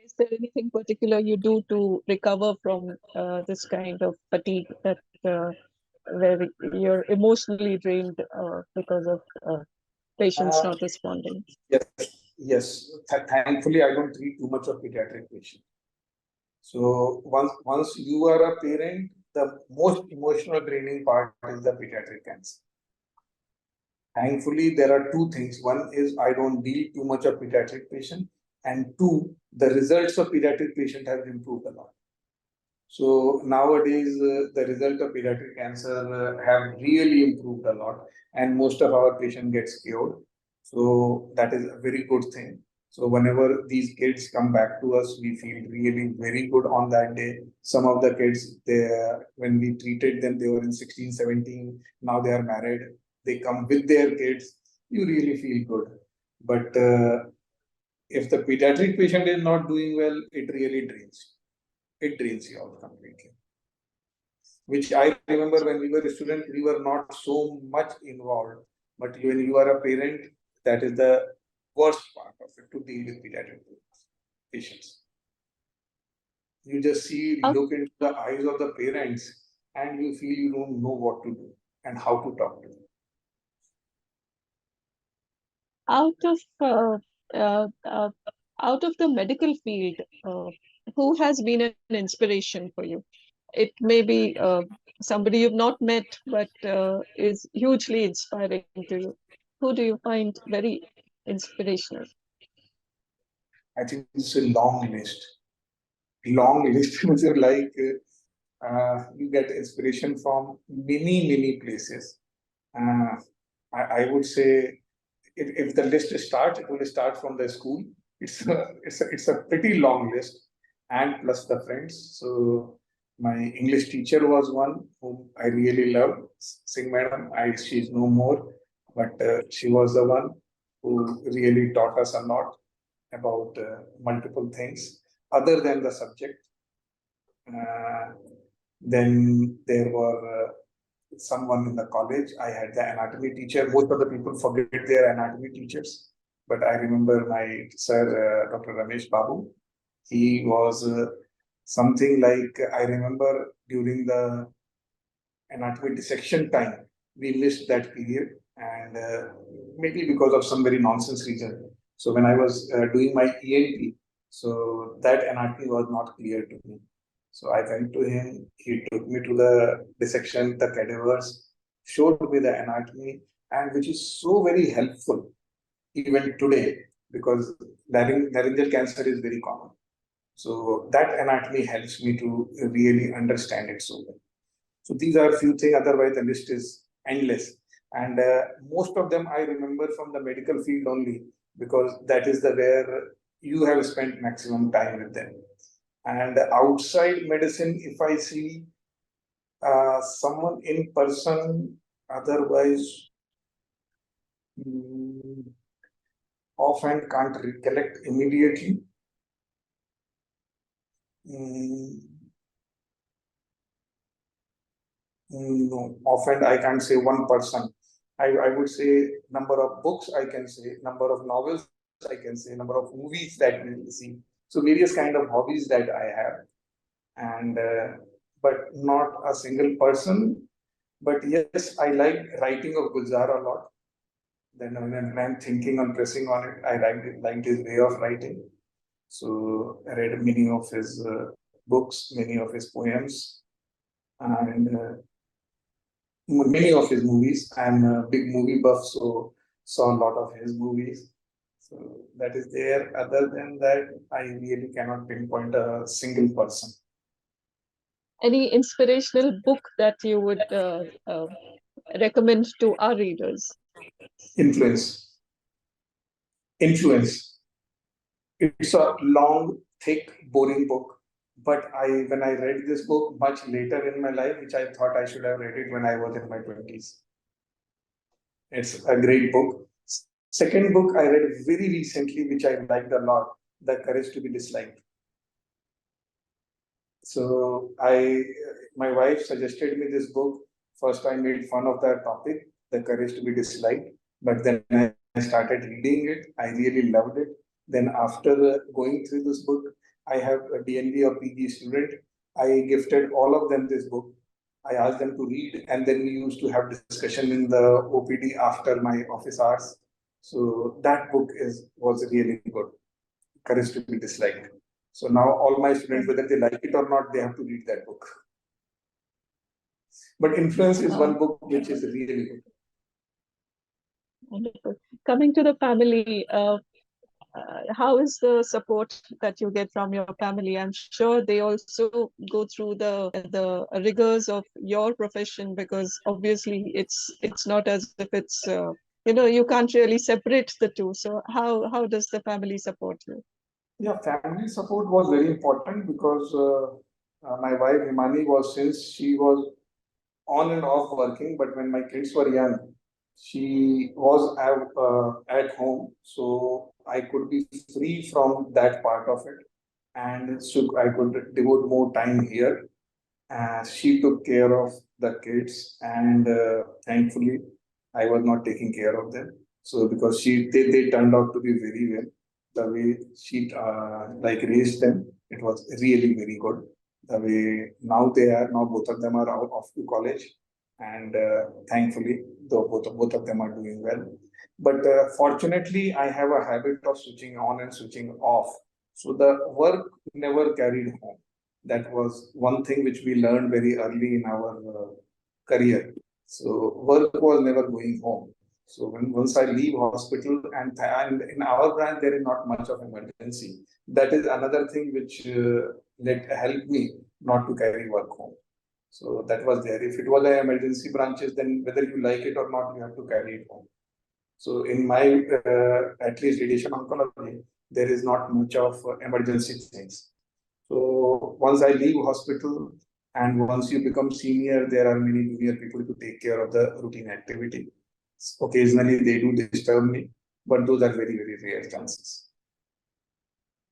Is there anything particular you do to recover from this kind of fatigue that where you're emotionally drained because of patients Uh, not responding? yes, yes. Thankfully, I don't treat too much of pediatric patients. So once you are a parent, the most emotional draining part is the pediatric cancer. Thankfully, there are two things. One is I don't deal too much of pediatric patient, and two, the results of pediatric patient have improved a lot. So nowadays, the result of pediatric cancer have really improved a lot, and most of our patient gets cured. So that is a very good thing. So whenever these kids come back to us, we feel really very good on that day. Some of the kids, they when we treated them, they were in 16, 17. Now they are married. They come with their kids. You really feel good. But if the pediatric patient is not doing well, it really drains. It drains you out completely. Which I remember when we were a student, we were not so much involved. But when you are a parent, that is the worst part of it to deal with pediatric patients. You just see, Out, look into the eyes of the parents, and you feel you don't know what to do and how to talk to them. out of uh, uh, out of the medical field, who has been an inspiration for you? It may be somebody you've not met, but is hugely inspiring to you. Who do you find very inspirational? I think it's a long list. Long list, which are like you get inspiration from many places. Uh, I would say if the list starts, it will start from the school. It's a pretty long list, and plus the friends. So my English teacher was one whom I really loved, Singh Madam. She's no more, but she was the one who really taught us a lot about multiple things other than the subject. Uh, then there were someone in the college. I had the anatomy teacher. Most of the people forget their anatomy teachers, but I remember my sir, Dr. Ramesh Babu. He was something like I remember during the anatomy dissection time, we missed that period, and maybe because of some very nonsense reason. So when I was doing my ENT, so that anatomy was not clear to me. So I went to him, he took me to the dissection, the cadavers, showed me the anatomy, and which is so very helpful even today because laryngeal cancer is very common. So that anatomy helps me to really understand it so well. So these are a few things, otherwise the list is endless. And most of them I remember from the medical field only because that is the where you have spent maximum time with them. And outside medicine, if I see someone in person, otherwise, mm, often can't recollect immediately. Mm, no, often I can't say one person. I would say number of books I can say, number of novels I can say, number of movies that we see. So various kind of hobbies that I have, and but not a single person. But yes, I like writing of Gulzar a lot. Then when I'm thinking on pressing on it, I liked his way of writing. So I read many of his books, many of his poems, and many of his movies. I'm a big movie buff, so saw a lot of his movies. So that is there. Other than that, I really cannot pinpoint a single person. Any inspirational book that you would recommend to our readers? Influence. Influence. It's a long, thick, boring book. But when I read this book much later in my life, which I thought I should have read it when I was in my 20s. It's a great book. Second book I read very recently, which I liked a lot, The Courage to be Disliked. So my wife suggested me this book. First, I made fun of that topic, The Courage to be Disliked. But then I started reading it. I really loved it. Then after going through this book, I have a DNB or PG student. I gifted all of them this book. I asked them to read, and then we used to have discussion in the OPD after my office hours. So that book was really good. Courage to be Disliked. So now all my students, whether they like it or not, they have to read that book. But Influence is one book which is really good. Wonderful. Coming to the family, how is the support that you get from your family? I'm sure they also go through the rigors of your profession, because obviously it's not as if it's you can't really separate the two. So how does the family support you? Yeah, family support was very important because my wife Himani was, since she was on and off working, but when my kids were young, she was at home, so I could be free from that part of it, and so I could devote more time here. She took care of the kids, and thankfully, I was not taking care of them. So because they turned out to be very well. The way she like raised them, it was really very good. The way now now both of them are out off to college, and thankfully, though both of them are doing well. But fortunately, I have a habit of switching on and switching off. So the work never carried home. That was one thing which we learned very early in our career. So work was never going home. So once I leave hospital, and in our branch there is not much of emergency. That is another thing which helped me not to carry work home. So that was there. If it was an emergency branches, then whether you like it or not, you have to carry it home. So in my at least radiation oncology, there is not much of emergency things. So once I leave hospital, and once you become senior, there are many junior people to take care of the routine activity. Occasionally they do disturb me, but those are very, very rare chances.